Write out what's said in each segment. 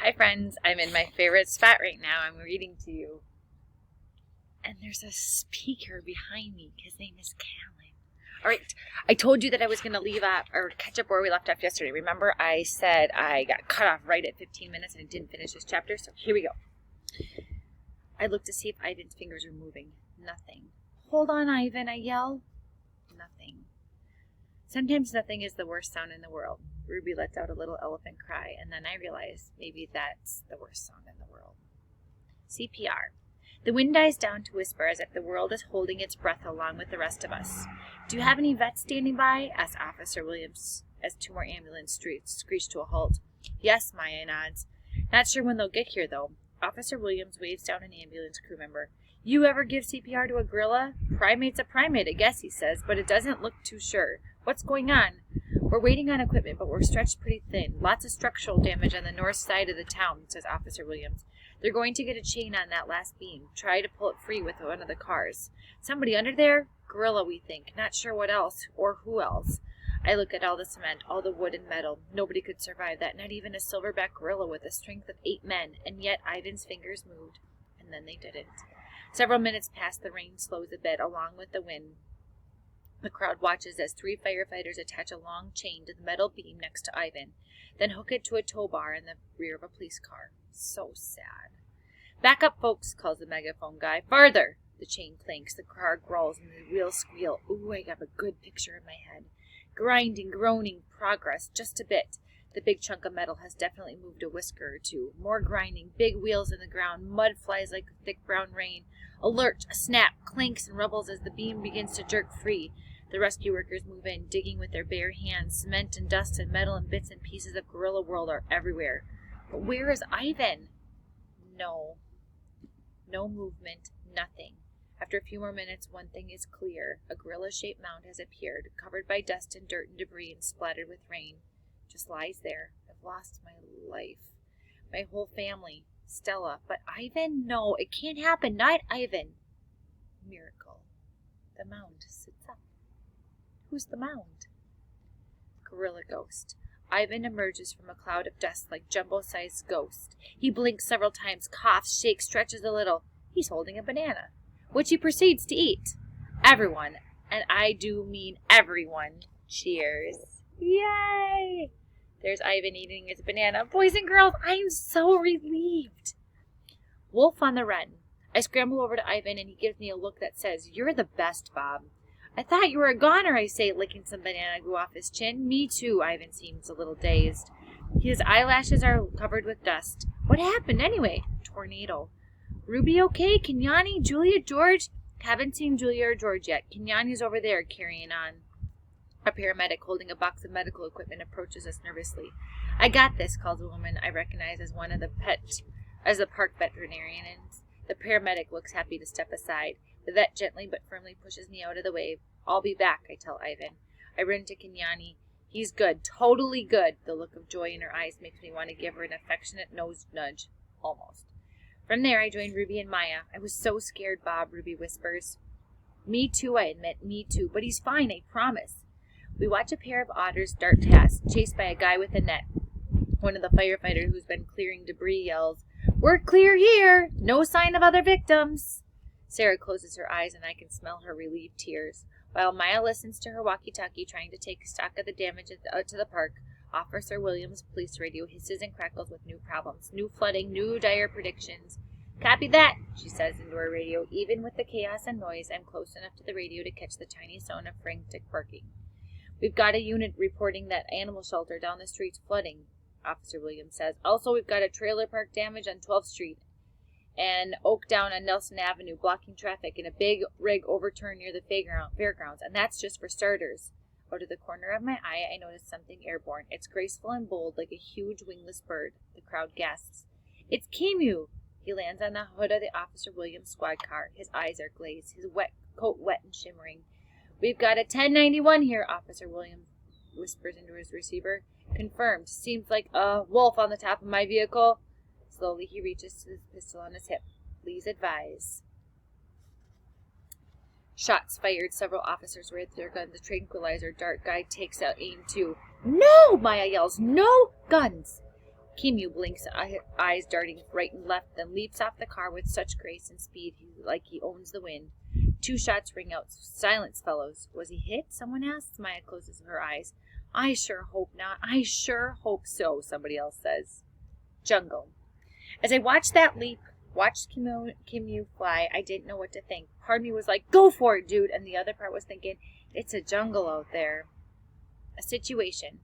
Hi friends, I'm in my favorite spot right now. I'm reading to you. And there's a speaker behind me. His name is Callan. Alright, I told you that I was going to leave up or catch up where we left off yesterday. Remember I said I got cut off right at 15 minutes and I didn't finish this chapter? So here we go. I looked to see if Ivan's fingers were moving. Nothing. Hold on, Ivan, I yell. Nothing. Sometimes nothing is the worst sound in the world. Ruby lets out a little elephant cry, and then I realized maybe that's the worst sound in the world. CPR. The wind dies down to whisper as if the world is holding its breath along with the rest of us. Do you have any vets standing by? Asked Officer Williams as two more ambulance screeched to a halt. Yes, Maya nods. Not sure when they'll get here, though. Officer Williams waves down an ambulance crew member. You ever give CPR to a gorilla? Primate's a primate, I guess, he says, but it doesn't look too sure. What's going on? We're waiting on equipment, but we're stretched pretty thin. Lots of structural damage on the north side of the town, says Officer Williams. They're going to get a chain on that last beam. Try to pull it free with one of the cars. Somebody under there? Gorilla, we think. Not sure what else, or who else. I look at all the cement, all the wood and metal. Nobody could survive that, not even a silverback gorilla with the strength of 8 men, and yet Ivan's fingers moved. And then they didn't. Several minutes pass, the rain slows a bit, along with the wind. The crowd watches as 3 firefighters attach a long chain to the metal beam next to Ivan, then hook it to a tow bar in the rear of a police car. So sad. Back up, folks, calls the megaphone guy. Farther! The chain clanks, the car growls, and the wheels squeal. Ooh, I have a good picture in my head. Grinding, groaning, progress, just a bit. The big chunk of metal has definitely moved a whisker or two. More grinding, big wheels in the ground, mud flies like thick brown rain. Alert, a snap, clanks and rubbles as the beam begins to jerk free. The rescue workers move in, digging with their bare hands. Cement and dust and metal and bits and pieces of gorilla world are everywhere. But where is Ivan? No movement, nothing. After a few more minutes, one thing is clear. A gorilla-shaped mound has appeared, covered by dust and dirt and debris and splattered with rain. Just lies there. I've lost my life. My whole family. Stella. But Ivan? No, it can't happen. Not Ivan. Miracle. The mound sits up. Who's the mound? Gorilla ghost. Ivan emerges from a cloud of dust like jumbo-sized ghost. He blinks several times, coughs, shakes, stretches a little. He's holding a banana, which he proceeds to eat. Everyone, and I do mean everyone, cheers. Yay! There's Ivan eating his banana. Boys and girls, I am so relieved. Wolf on the run. I scramble over to Ivan, and he gives me a look that says, You're the best, Bob. I thought you were a goner, I say, licking some banana goo off his chin. Me too, Ivan seems a little dazed. His eyelashes are covered with dust. What happened, anyway? Tornado. Ruby okay? Kenyani? Julia? George? Haven't seen Julia or George yet. Kenyani's over there, carrying on. A paramedic holding a box of medical equipment approaches us nervously. I got this, calls a woman I recognize as one of the park veterinarians. The paramedic looks happy to step aside. The vet gently but firmly pushes me out of the way. I'll be back, I tell Ivan. I run to Kenyani. He's good, totally good. The look of joy in her eyes makes me want to give her an affectionate nose nudge. Almost. From there, I join Ruby and Maya. I was so scared, Bob, Ruby whispers. Me too, I admit, me too. But he's fine, I promise. We watch a pair of otters dart past, chased by a guy with a net. One of the firefighters who's been clearing debris yells, We're clear here! No sign of other victims! Sarah closes her eyes and I can smell her relieved tears. While Maya listens to her walkie-talkie trying to take stock of the damage out to the park, Officer Williams' police radio hisses and crackles with new problems, new flooding, new dire predictions. Copy that, she says into her radio. Even with the chaos and noise, I'm close enough to the radio to catch the tiny sound of frantic barking. We've got a unit reporting that animal shelter down the street's flooding, Officer Williams says. Also, we've got a trailer park damage on 12th Street and Oak down on Nelson Avenue blocking traffic and a big rig overturned near the fairgrounds. And that's just for starters. Out of the corner of my eye, I notice something airborne. It's graceful and bold like a huge wingless bird. The crowd gasps. It's Camus! He lands on the hood of the Officer Williams squad car. His eyes are glazed, his coat wet and shimmering. We've got a 1091 here, Officer Williams whispers into his receiver. Confirmed. Seems like a wolf on the top of my vehicle. Slowly he reaches to the pistol on his hip. Please advise. Shots fired. Several officers raised their guns. The tranquilizer dart guy takes out aim too. No! Maya yells. No guns! Kimu blinks, eyes darting right and left, then leaps off the car with such grace and speed like he owns the wind. 2 shots ring out. Silence, fellows. Was he hit? Someone asks. Maya closes her eyes. I sure hope not. I sure hope so, somebody else says. Jungle. As I watched that leap, watched Kimu fly, I didn't know what to think. Part of me was like, go for it, dude. And the other part was thinking, it's a jungle out there. A situation.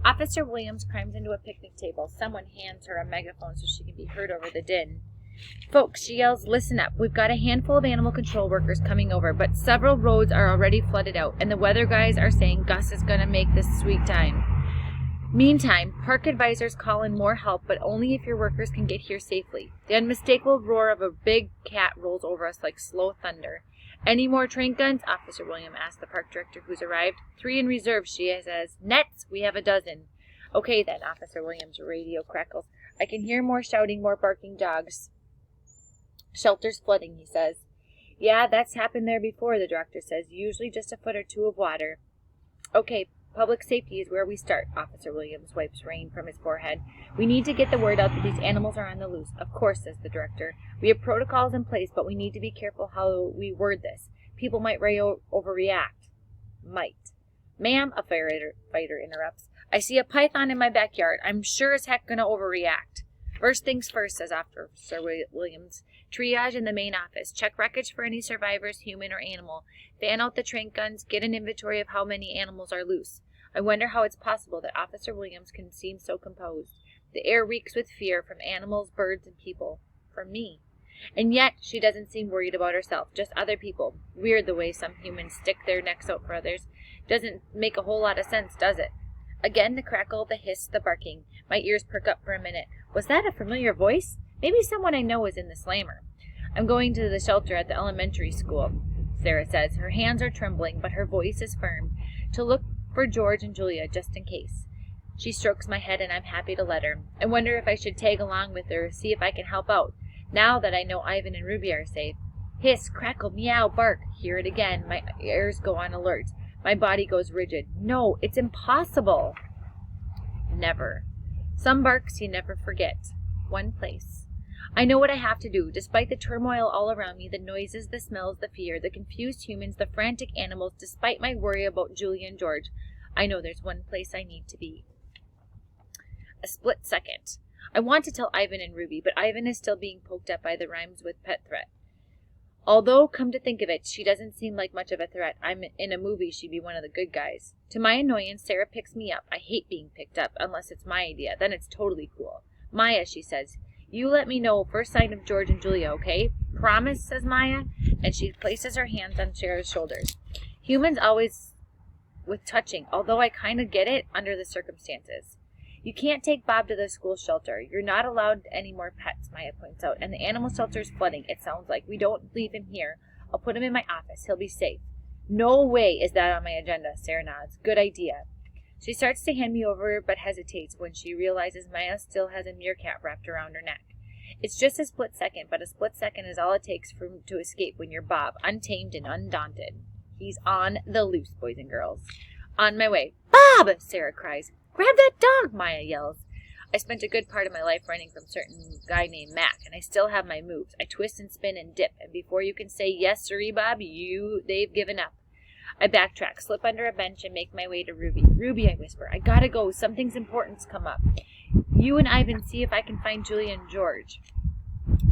Officer Williams climbs into a picnic table. Someone hands her a megaphone so she can be heard over the din. Folks, she yells, listen up. We've got a handful of animal control workers coming over, but several roads are already flooded out, and the weather guys are saying Gus is going to make this sweet time. Meantime, park advisors call in more help, but only if your workers can get here safely. The unmistakable roar of a big cat rolls over us like slow thunder. Any more train guns? Officer William asked the park director who's arrived. 3 in reserve, she says. Nets? We have a dozen. Okay then, Officer Williams' radio crackles. I can hear more shouting, more barking dogs. Shelter's flooding, he says. Yeah, that's happened there before, the director says. Usually just a foot or 2 of water. Okay, public safety is where we start, Officer Williams wipes rain from his forehead. We need to get the word out that these animals are on the loose. Of course, says the director. We have protocols in place, but we need to be careful how we word this. People might overreact. Might. Ma'am, a firefighter interrupts. I see a python in my backyard. I'm sure as heck going to overreact. First things first, says Officer Williams. Triage in the main office. Check wreckage for any survivors, human or animal. Fan out the train guns. Get an inventory of how many animals are loose. I wonder how it's possible that Officer Williams can seem so composed. The air reeks with fear from animals, birds, and people. From me. And yet, she doesn't seem worried about herself, just other people. Weird the way some humans stick their necks out for others. Doesn't make a whole lot of sense, does it? Again, the crackle, the hiss, the barking. My ears perk up for a minute. Was that a familiar voice? Maybe someone I know is in the slammer. I'm going to the shelter at the elementary school, Sarah says. Her hands are trembling, but her voice is firm. To look for George and Julia, just in case. She strokes my head, and I'm happy to let her. I wonder if I should tag along with her, see if I can help out, now that I know Ivan and Ruby are safe. Hiss, crackle, meow, bark. Hear it again. My ears go on alert. My body goes rigid. No, it's impossible. Never. Some barks you never forget. One place. I know what I have to do. Despite the turmoil all around me, the noises, the smells, the fear, the confused humans, the frantic animals, despite my worry about Julia and George, I know there's one place I need to be. A split second. I want to tell Ivan and Ruby, but Ivan is still being poked at by the rhymes with pet threat. Although, come to think of it, she doesn't seem like much of a threat. I'm in a movie, she'd be one of the good guys. To my annoyance, Sarah picks me up. I hate being picked up, unless it's my idea. Then it's totally cool. Maya, she says, you let me know first sign of George and Julia, okay? Promise, says Maya, and she places her hands on Sarah's shoulders. Humans always with touching, although I kind of get it under the circumstances. You can't take Bob to the school shelter. You're not allowed any more pets, Maya points out. And the animal shelter's flooding, it sounds like. We don't leave him here. I'll put him in my office. He'll be safe. No way is that on my agenda, Sarah nods. Good idea. She starts to hand me over, but hesitates when she realizes Maya still has a meerkat wrapped around her neck. It's just a split second, but a split second is all it takes to escape when you're Bob, untamed and undaunted. He's on the loose, boys and girls. On my way. Bob! Sarah cries. Grab that dog, Maya yells. I spent a good part of my life running from a certain guy named Mac, and I still have my moves. I twist and spin and dip, and before you can say, yes, sirree, Bob, they've given up. I backtrack, slip under a bench, and make my way to Ruby. Ruby, I whisper, I gotta go. Something's important's come up. You and Ivan see if I can find Julia and George.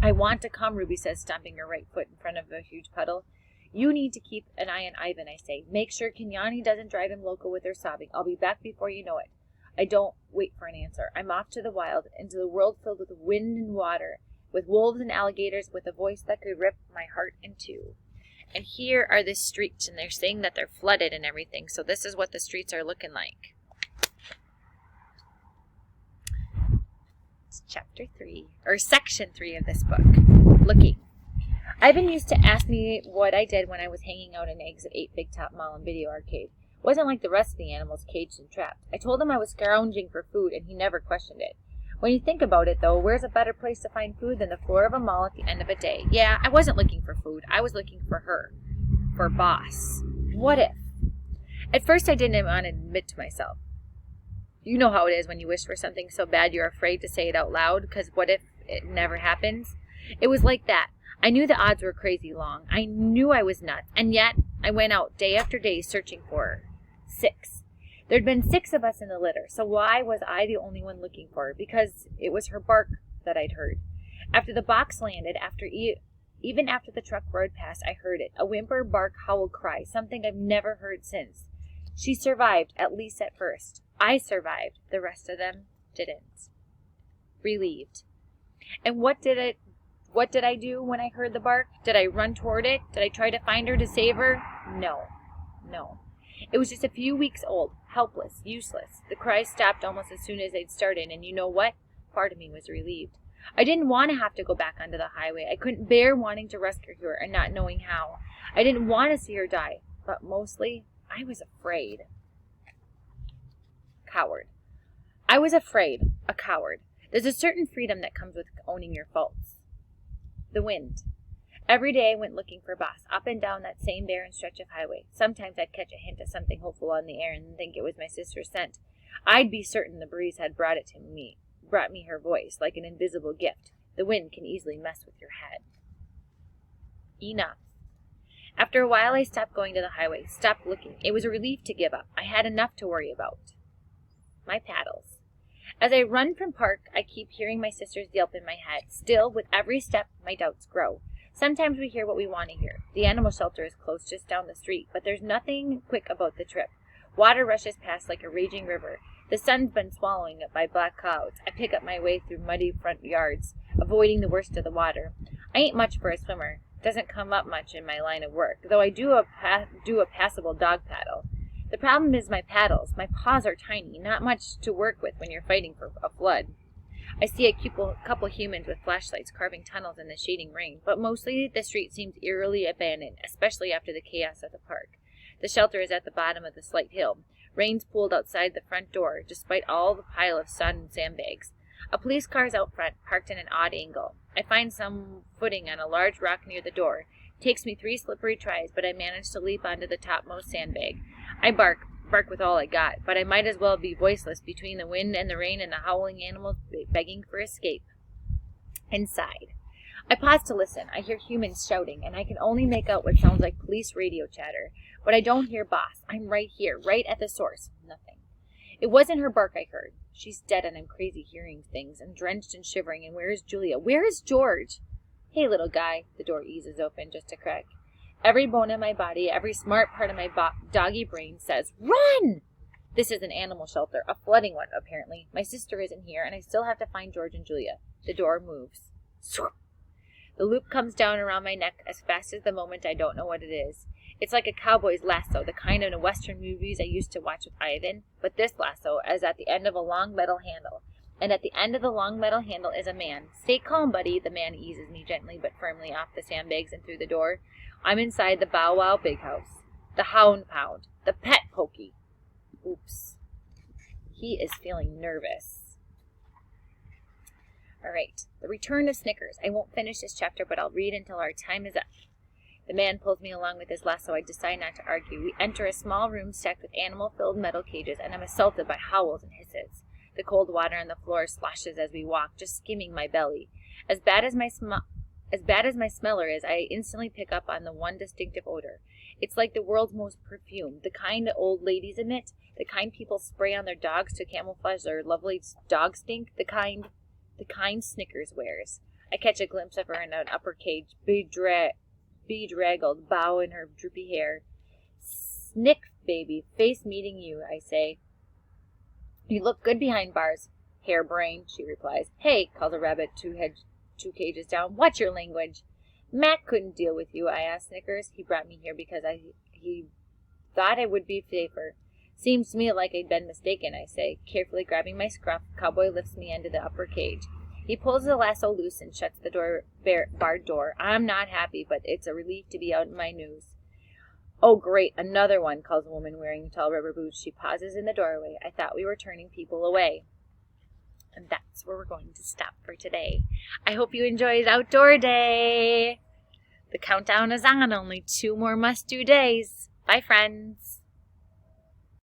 I want to come, Ruby says, stomping her right foot in front of a huge puddle. You need to keep an eye on Ivan, I say. Make sure Kenyani doesn't drive him loco with her sobbing. I'll be back before you know it. I don't wait for an answer. I'm off to the wild, into the world filled with wind and water, with wolves and alligators, with a voice that could rip my heart in two. And here are the streets, and they're saying that they're flooded and everything, so this is what the streets are looking like. It's chapter 3, or section 3 of this book. Looking. Ivan used to ask me what I did when I was hanging out in eggs at 8 Big Top Mall and Video Arcade. Wasn't like the rest of the animals caged and trapped. I told him I was scrounging for food, and he never questioned it. When you think about it, though, where's a better place to find food than the floor of a mall at the end of a day? Yeah, I wasn't looking for food. I was looking for her. For Boss. What if? At first, I didn't want to admit to myself. You know how it is when you wish for something so bad you're afraid to say it out loud, because what if it never happens? It was like that. I knew the odds were crazy long. I knew I was nuts, and yet I went out day after day searching for her. 6. There'd been 6 of us in the litter, so why was I the only one looking for her? Because it was her bark that I'd heard. After the box landed, even after the truck roared past, I heard it. A whimper, bark, howl, cry, something I've never heard since. She survived, at least at first. I survived. The rest of them didn't. Relieved. And what did I do when I heard the bark? Did I run toward it? Did I try to find her to save her? No. It was just a few weeks old, helpless, useless. The cries stopped almost as soon as they'd started, and you know what? Part of me was relieved. I didn't want to have to go back onto the highway. I couldn't bear wanting to rescue her and not knowing how. I didn't want to see her die, but mostly I was afraid. Coward. I was afraid, a coward. There's a certain freedom that comes with owning your faults. The wind. Every day I went looking for Boss, up and down that same barren stretch of highway. Sometimes I'd catch a hint of something hopeful on the air and think it was my sister's scent. I'd be certain the breeze had brought me her voice, like an invisible gift. The wind can easily mess with your head. Enough. After a while I stopped going to the highway, stopped looking. It was a relief to give up. I had enough to worry about. My paddles. As I run from park, I keep hearing my sister's yelp in my head. Still, with every step, my doubts grow. Sometimes we hear what we want to hear. The animal shelter is close just down the street, but there's nothing quick about the trip. Water rushes past like a raging river. The sun's been swallowing it by black clouds. I pick up my way through muddy front yards, avoiding the worst of the water. I ain't much for a swimmer. Doesn't come up much in my line of work, though I do a passable dog paddle. The problem is my paddles. My paws are tiny, not much to work with when you're fighting for a flood. I see a couple humans with flashlights carving tunnels in the shading rain, but mostly the street seems eerily abandoned, especially after the chaos of the park. The shelter is at the bottom of the slight hill. Rain's pooled outside the front door, despite all the pile of sod and sandbags. A police car is out front, parked in an odd angle. I find some footing on a large rock near the door. It takes me 3 slippery tries, but I manage to leap onto the topmost sandbag. I bark with all I got, but I might as well be voiceless between the wind and the rain and the howling animals begging for escape. Inside. I pause to listen. I hear humans shouting, and I can only make out what sounds like police radio chatter. But I don't hear Boss. I'm right here, right at the source. Nothing. It wasn't her bark I heard. She's dead and I'm crazy hearing things. I'm drenched and shivering, and where is Julia? Where is George? Hey, little guy. The door eases open just a crack. Every bone in my body, every smart part of my doggy brain says, run! This is an animal shelter, a flooding one, apparently. My sister isn't here, and I still have to find George and Julia. The door moves. The loop comes down around my neck as fast as the moment I don't know what it is. It's like a cowboy's lasso, the kind in Western movies I used to watch with Ivan, but this lasso is at the end of a long metal handle. And at the end of the long metal handle is a man. Stay calm, buddy. The man eases me gently but firmly off the sandbags and through the door. I'm inside the Bow Wow Big House. The Hound Pound. The Pet Pokey. Oops. He is feeling nervous. All right. The Return of Snickers. I won't finish this chapter, but I'll read until our time is up. The man pulls me along with his lasso. I decide not to argue. We enter a small room stacked with animal-filled metal cages, and I'm assaulted by howls and hisses. The cold water on the floor sloshes as we walk, just skimming my belly. As bad as my smeller is, I instantly pick up on the one distinctive odor. It's like the world's most perfume, the kind old ladies emit, the kind people spray on their dogs to camouflage their lovely dog stink, the kind Snickers wears. I catch a glimpse of her in an upper cage, bedraggled, bow in her droopy hair. Snick, baby, face meeting you, I say. You look good behind bars. Harebrained, she replies. Hey, calls a rabbit 2 cages down. What's your language? Mac couldn't deal with you, I asked Snickers. He brought me here because he thought I would be safer. Seems to me like I'd been mistaken, I say. Carefully grabbing my scruff, Cowboy lifts me into the upper cage. He pulls the lasso loose and shuts the barred door. I'm not happy, but it's a relief to be out in my news. Oh, great, another one, calls a woman wearing tall rubber boots. She pauses in the doorway. I thought we were turning people away. And that's where we're going to stop for today. I hope you enjoyed Outdoor Day. The countdown is on. Only 2 more must-do days. Bye, friends.